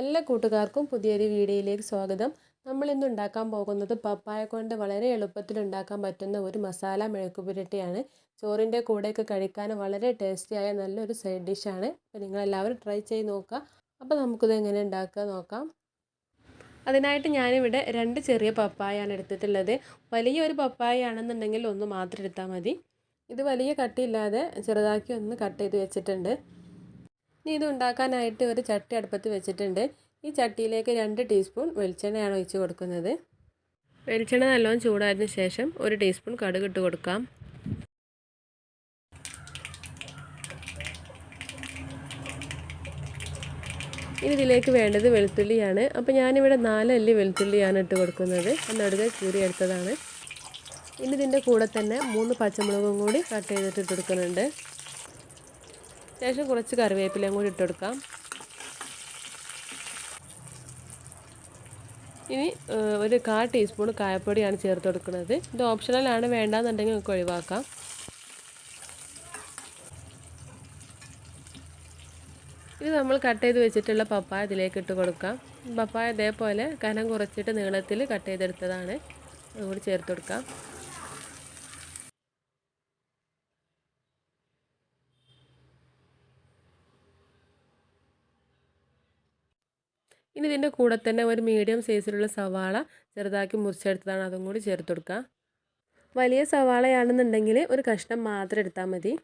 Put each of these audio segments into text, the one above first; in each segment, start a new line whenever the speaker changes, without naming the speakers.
എല്ലാ കൂട്ടുകാർക്കും പുതിയൊരു വീഡിയോയിലേക്ക് സ്വാഗതം. നമ്മൾ ഇന്ന് ഉണ്ടാക്കാൻ പോകുന്നത് പപ്പായ കൊണ്ട് വളരെ എളുപ്പത്തിൽ ഉണ്ടാക്കാൻ പറ്റുന്ന ഒരു മസാല മെഴുക്ക് പുരട്ടിയാണ്. ചോറിൻ്റെ കൂടെയൊക്കെ കഴിക്കാൻ വളരെ ടേസ്റ്റിയായ നല്ലൊരു സൈഡ് ഡിഷാണ്. അപ്പോൾ നിങ്ങളെല്ലാവരും ട്രൈ ചെയ്ത് നോക്കുക. അപ്പോൾ നമുക്കിത് എങ്ങനെ ഉണ്ടാക്കുക നോക്കാം. അതിനായിട്ട് ഞാനിവിടെ 2 ചെറിയ പപ്പായാണ് എടുത്തിട്ടുള്ളത്. വലിയൊരു പപ്പായ ആണെന്നുണ്ടെങ്കിൽ ഒന്ന് മാത്രം എടുത്താൽ മതി. ഇത് വലിയ കട്ടിയില്ലാതെ ചെറുതാക്കി ഒന്ന് കട്ട് ചെയ്ത് വെച്ചിട്ടുണ്ട്. ഇനി ഇത് ഉണ്ടാക്കാനായിട്ട് ഒരു ചട്ടി അടുപ്പത്ത് വെച്ചിട്ടുണ്ട്. ഈ ചട്ടിയിലേക്ക് 2 ടീസ്പൂൺ വെളിച്ചെണ്ണയാണ് ഒഴിച്ച് കൊടുക്കുന്നത്. വെളിച്ചെണ്ണ നല്ലോണം ചൂടായതിനു ശേഷം 1 ടീസ്പൂൺ കടുക് ഇട്ട് കൊടുക്കാം. ഇനി ഇതിലേക്ക് വേണ്ടത് വെളുത്തുള്ളിയാണ്. അപ്പോൾ ഞാനിവിടെ 4 അല്ലി വെളുത്തുള്ളിയാണ് ഇട്ട് കൊടുക്കുന്നത്. നടുകെ കീറിയെടുത്തതാണ്. ഇനി ഇതിൻ്റെ കൂടെ തന്നെ 3 പച്ചമുളകും കൂടി കട്ട് ചെയ്തിട്ട് ഇട്ട് കൊടുക്കുന്നുണ്ട്. ശേഷം കുറച്ച് കറിവേപ്പിലയും കൂടി ഇട്ട് കൊടുക്കാം. ഇനി ഒരു 1/4 ടീസ്പൂൺ കായപ്പൊടിയാണ് ചേർത്ത് കൊടുക്കുന്നത്. ഇത് ഓപ്ഷണലാണ്, വേണ്ടാന്നുണ്ടെങ്കിൽ നമുക്ക് ഒഴിവാക്കാം. ഇത് നമ്മൾ കട്ട് ചെയ്ത് വെച്ചിട്ടുള്ള പപ്പായ ഇതിലേക്ക് ഇട്ട് കൊടുക്കാം. പപ്പായ ഇതേപോലെ കനം കുറച്ചിട്ട് നീളത്തിൽ കട്ട് ചെയ്തെടുത്തതാണ്. അതുകൂടി ചേർത്ത് കൊടുക്കാം. ഇനി ഇതിൻ്റെ കൂടെ തന്നെ ഒരു മീഡിയം സൈസിലുള്ള സവാള ചെറുതാക്കി മുറിച്ചെടുത്തതാണ്, അതും കൂടി ചേർത്ത് കൊടുക്കുക. വലിയ സവാളയാണെന്നുണ്ടെങ്കിൽ ഒരു കഷ്ണം മാത്രം എടുത്താൽ മതി.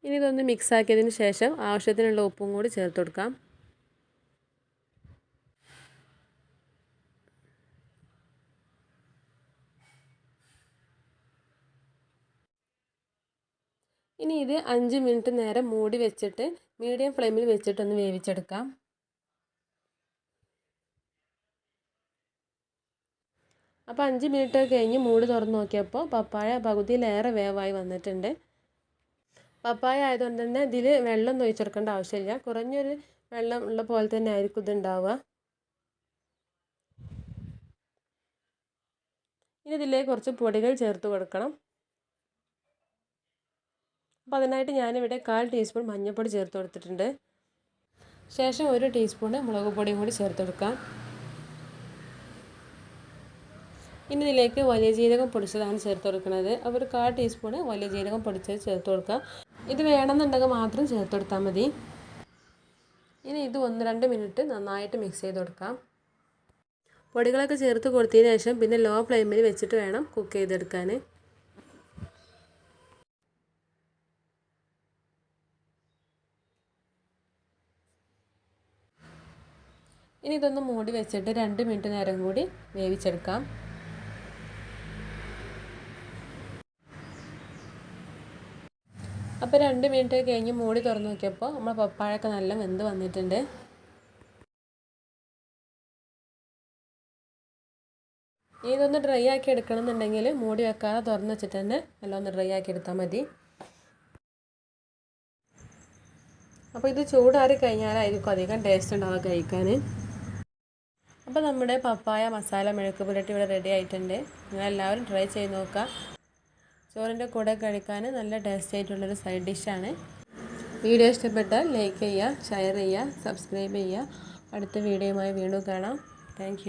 ഇനി ഇതൊന്ന് മിക്സ് ആക്കിയതിന് ശേഷം ആവശ്യത്തിനുള്ള ഉപ്പും കൂടി ചേർത്ത് കൊടുക്കാം. ഇനി ഇത് 5 മിനിറ്റ് നേരം മൂടി വെച്ചിട്ട് മീഡിയം ഫ്ലെയിമിൽ വെച്ചിട്ടൊന്ന് വേവിച്ചെടുക്കാം. അപ്പോൾ 5 മിനിറ്റ് കഴിഞ്ഞ് മൂടി തുറന്ന് നോക്കിയപ്പോൾ പപ്പായ പകുതിയിലേറെ വേവായി വന്നിട്ടുണ്ട്. പപ്പായ ആയതുകൊണ്ട് തന്നെ ഇതിൽ വെള്ളം ഒഴിച്ചെടുക്കേണ്ട ആവശ്യമില്ല. കുറഞ്ഞൊരു വെള്ളം ഉള്ള പോലെ തന്നെ ആയിരിക്കും ഇത് ഉണ്ടാവുക. ഇനി ഇതിലേക്ക് കുറച്ച് പൊടികൾ ചേർത്ത് കൊടുക്കണം. അപ്പോൾ അതിനായിട്ട് ഞാനിവിടെ 1/4 ടീസ്പൂൺ മഞ്ഞൾപ്പൊടി ചേർത്ത് കൊടുത്തിട്ടുണ്ട്. ശേഷം 1 ടീസ്പൂൺ മുളക് പൊടിയും കൂടി ചേർത്ത് കൊടുക്കാം. ഇനി ഇതിലേക്ക് വലിയ ജീരകം പൊടിച്ചതാണ് ചേർത്ത് കൊടുക്കുന്നത്. അപ്പോൾ ഒരു 1/4 ടീസ്പൂൺ വലിയ ജീരകം പൊടിച്ചത് ചേർത്ത് കൊടുക്കുക. ഇത് വേണമെന്നുണ്ടെങ്കിൽ മാത്രം ചേർത്ത് കൊടുത്താൽ മതി. ഇനി ഇത് 1-2 മിനിറ്റ് നന്നായിട്ട് മിക്സ് ചെയ്ത് കൊടുക്കാം. പൊടികളൊക്കെ ചേർത്ത് കൊടുത്തതിന് ശേഷം പിന്നെ ലോ ഫ്ലെയിമിൽ വെച്ചിട്ട് വേണം കുക്ക് ചെയ്തെടുക്കാൻ. ഇനി ഇതൊന്ന് മൂടി വെച്ചിട്ട് 2 മിനിറ്റ് നേരം കൂടി വേവിച്ചെടുക്കാം. അപ്പോൾ 2 മിനിറ്റ് കഴിഞ്ഞ് മൂടി തുറന്ന് നോക്കിയപ്പോൾ നമ്മൾ പപ്പായൊക്കെ നല്ല വെന്ത് വന്നിട്ടുണ്ട്. ഇതൊന്ന് ഡ്രൈ ആക്കി എടുക്കണം എന്നുണ്ടെങ്കിൽ മൂടി വെക്കാതെ തുറന്ന് വെച്ചിട്ട് തന്നെ എല്ലാം ഒന്ന് ഡ്രൈ ആക്കി എടുത്താൽ മതി. അപ്പോൾ ഇത് ചൂടാറി കഴിഞ്ഞാലായിരിക്കും അധികം ടേസ്റ്റ് ഉണ്ടാവുക കഴിക്കാൻ. അപ്പോൾ നമ്മുടെ പപ്പായ മസാല മെഴുക്ക് പുരട്ടി ഇവിടെ റെഡി ആയിട്ടുണ്ട്. നിങ്ങളെല്ലാവരും ട്രൈ ചെയ്ത് നോക്കുക. ചോറിൻ്റെ കൂടെ കഴിക്കാൻ നല്ല ടേസ്റ്റ് ആയിട്ടുള്ളൊരു സൈഡ് ഡിഷാണ്. വീഡിയോ ഇഷ്ടപ്പെട്ടാൽ ലൈക്ക് ചെയ്യുക, ഷെയർ ചെയ്യുക, സബ്സ്ക്രൈബ് ചെയ്യുക. അടുത്ത വീഡിയോയുമായി വീണ്ടും കാണാം. താങ്ക്